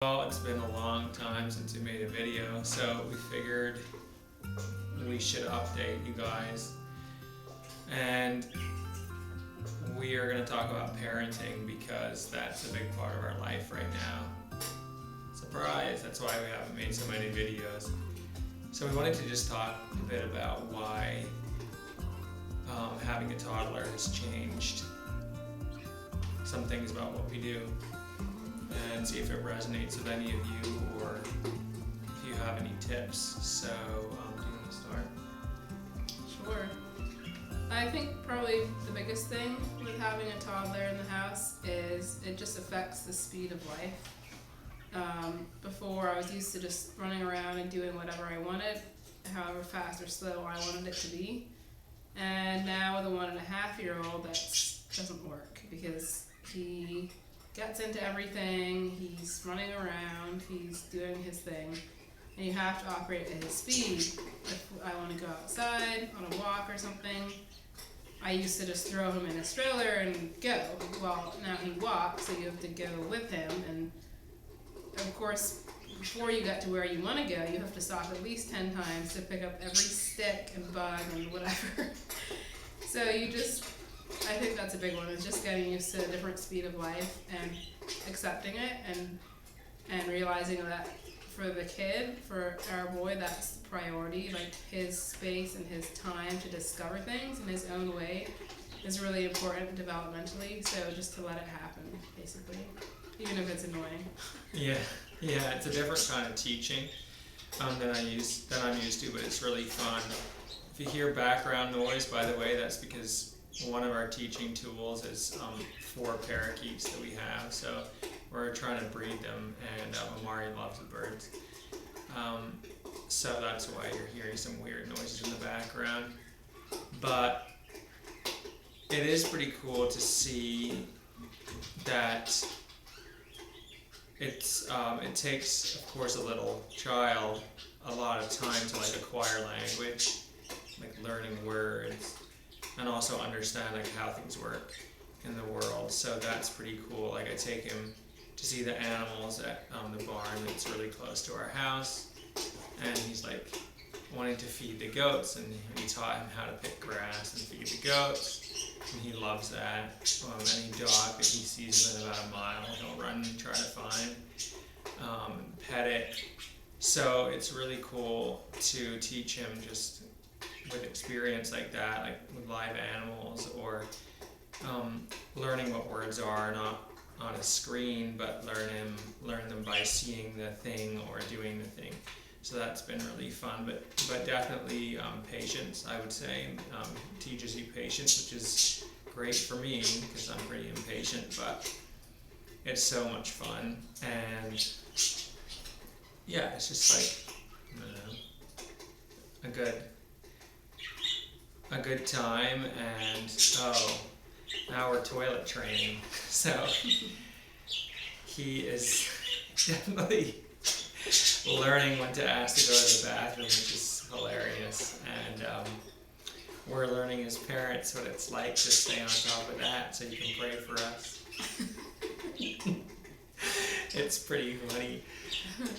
Well, it's been a long time since we made a video, so we figured we should update you guys. And we are going to talk about parenting because that's a big part of our life right now. Surprise! That's why we haven't made so many videos. So we wanted to just talk a bit about why having a toddler has changed some things about what we do, and see if it resonates with any of you or if you have any tips. So, do you want to start? Sure. I think probably the biggest thing with having a toddler in the house is it just affects the speed of life. Before, I was used to just running around and doing whatever I wanted, however fast or slow I wanted it to be. And now with a 1.5-year-old, that doesn't work because he gets into everything, he's running around, he's doing his thing, and you have to operate at his speed. If I want to go outside on a walk or something, I used to just throw him in a stroller and go. Well, now he walks, so you have to go with him, and of course, before you get to where you want to go, you have to stop at least 10 times to pick up every stick and bug and whatever. So I think that's a big one, is just getting used to a different speed of life and accepting it and realizing that for the kid, for our boy, that's the priority. Like, his space and his time to discover things in his own way is really important developmentally, so just to let it happen, basically, even if it's annoying. Yeah, it's a different kind of teaching than I'm used to, but it's really fun. If you hear background noise, by the way, that's because one of our teaching tools is 4 parakeets that we have, so we're trying to breed them, and Amari loves the birds. So that's why you're hearing some weird noises in the background. But it is pretty cool to see that it takes, of course, a little child a lot of time to acquire language, like learning words, and also understand how things work in the world. So that's pretty cool. I take him to see the animals at the barn that's really close to our house, and he's wanting to feed the goats, and we taught him how to pick grass and feed the goats, and he loves that. Any dog that he sees within about a mile, he'll run and try to find, pet it. So it's really cool to teach him just with experience like that, with live animals, or learning what words are, not on a screen, but learn them by seeing the thing or doing the thing. So that's been really fun, but definitely patience, I would say, teaches you patience, which is great for me because I'm pretty impatient, but it's so much fun, and yeah, it's just I don't know, a good time. And now we're toilet training, so he is definitely learning when to ask to go to the bathroom, which is hilarious, and we're learning as parents what it's like to stay on top of that, so you can pray for us. It's pretty funny,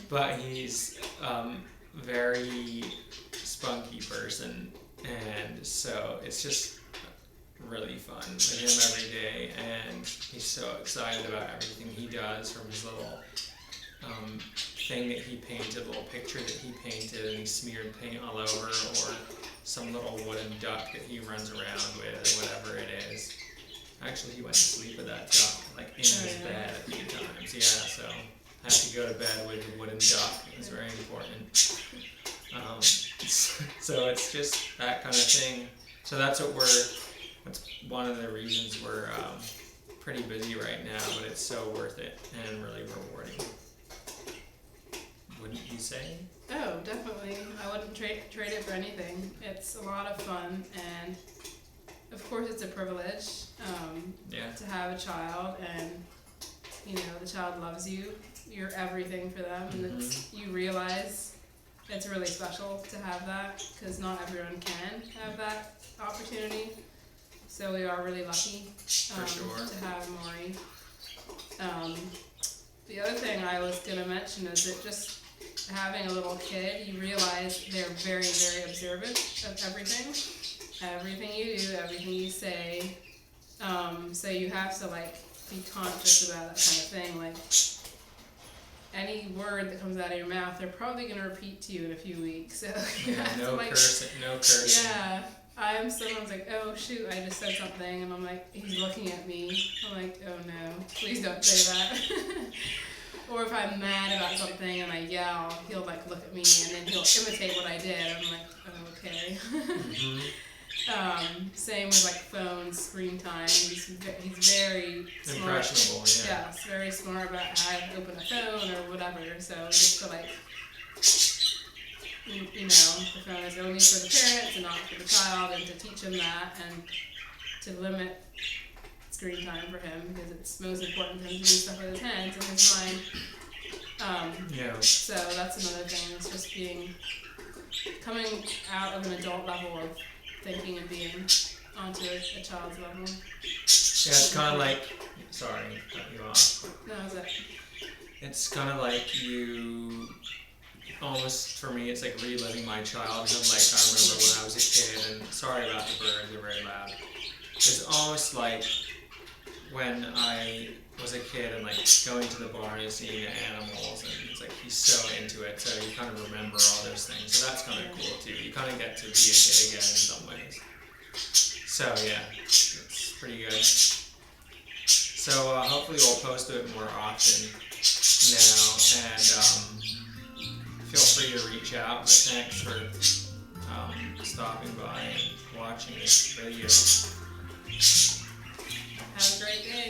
but he's very spunky person, and so it's just really fun with him every day, and he's so excited about everything he does, from his little thing that he painted, little picture that he painted and he smeared paint all over, or some little wooden duck that he runs around with, or whatever it is. Actually, he went to sleep with that duck, in his bed a few times. Yeah, so I had to go to bed with the wooden duck. It was very important. So it's just that kind of thing. So that's one of the reasons we're pretty busy right now, but it's so worth it and really rewarding. Wouldn't you say? Oh, definitely. I wouldn't trade it for anything. It's a lot of fun, and of course it's a privilege to have a child, and the child loves you. You're everything for them, and you realize it's really special to have that, because not everyone can have that opportunity. So we are really lucky For sure. to have Maury. The other thing I was gonna mention is that just having a little kid, you realize they're very, very observant of everything. Everything you do, everything you say. So you have to like be conscious about that kind of thing. Like any word that comes out of your mouth, they're probably gonna repeat to you in a few weeks. So you Yeah, have to no like, cursing, no cursing. yeah. Someone's like, oh shoot, I just said something, and I'm like, he's looking at me. I'm like, oh no, please don't say that. Or if I'm mad about something and I yell, he'll like look at me and then he'll imitate what I did. I'm like, oh, okay. Mm-hmm. Same with like phones, screen time. He's very smart. Impressionable, yeah. Yeah, he's very smart about how to open a phone or whatever. So just to like, the phone is only for the parents and not for the child, and to teach him that and to limit screen time for him because it's most important for him to do stuff with his hands and his mind. Yeah. So that's another thing. It's just coming out of an adult level of thinking and being onto a child's level. Yeah, it's kind of like, sorry, cut you off. No, is it? It's kind of like you, almost for me, it's like reliving my childhood. Like I remember when I was a kid, and sorry about the birds, they're very loud. It's almost like when I was a kid and like going to the barn and seeing the animals, and it's like he's so into it, so you kind of remember all those things. So that's kind of cool too. You kind of get to be a kid again in some ways. So yeah, it's pretty good. So hopefully we'll post a bit more often now, and feel free to reach out. But thanks for stopping by and watching this video. Have a great day.